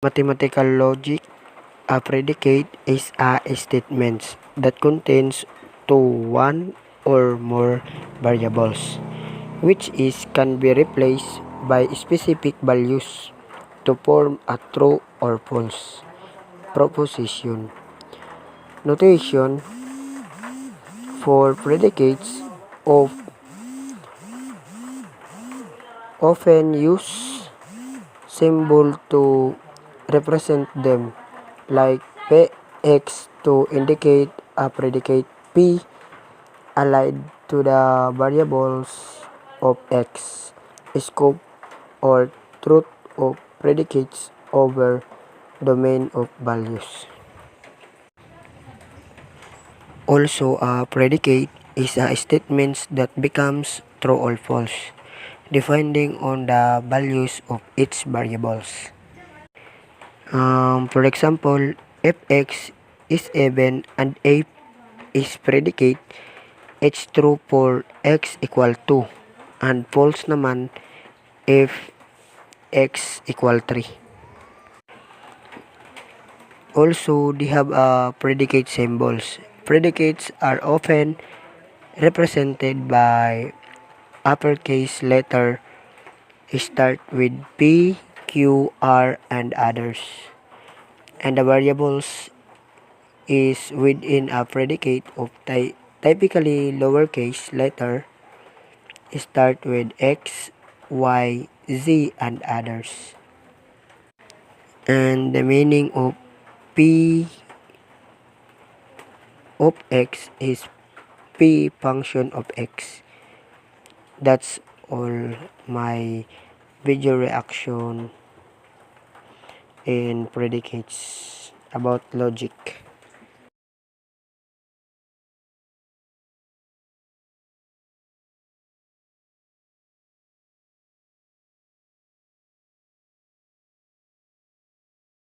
mathematical logic, a predicate is a statement that contains one or more variables, which can be replaced by specific values to form a true or false proposition. Notation for predicates often use symbol to represent them, like px to indicate a predicate p allied to the variables of x, scope or truth of predicates over domain of values. Also, a predicate is a statement that becomes true or false, depending on the values of its variables. For example, if x is even and f is predicate, it's true for x equal 2 and false naman if x equal 3. Also, they have predicate symbols. Predicates are often represented by uppercase letter start with P, Q, R, and others. And the variables is within a predicate of typically lowercase letter start with X, Y, Z, and others. And the meaning of P of X is P function of X. That's all my video reaction in predicates about logic.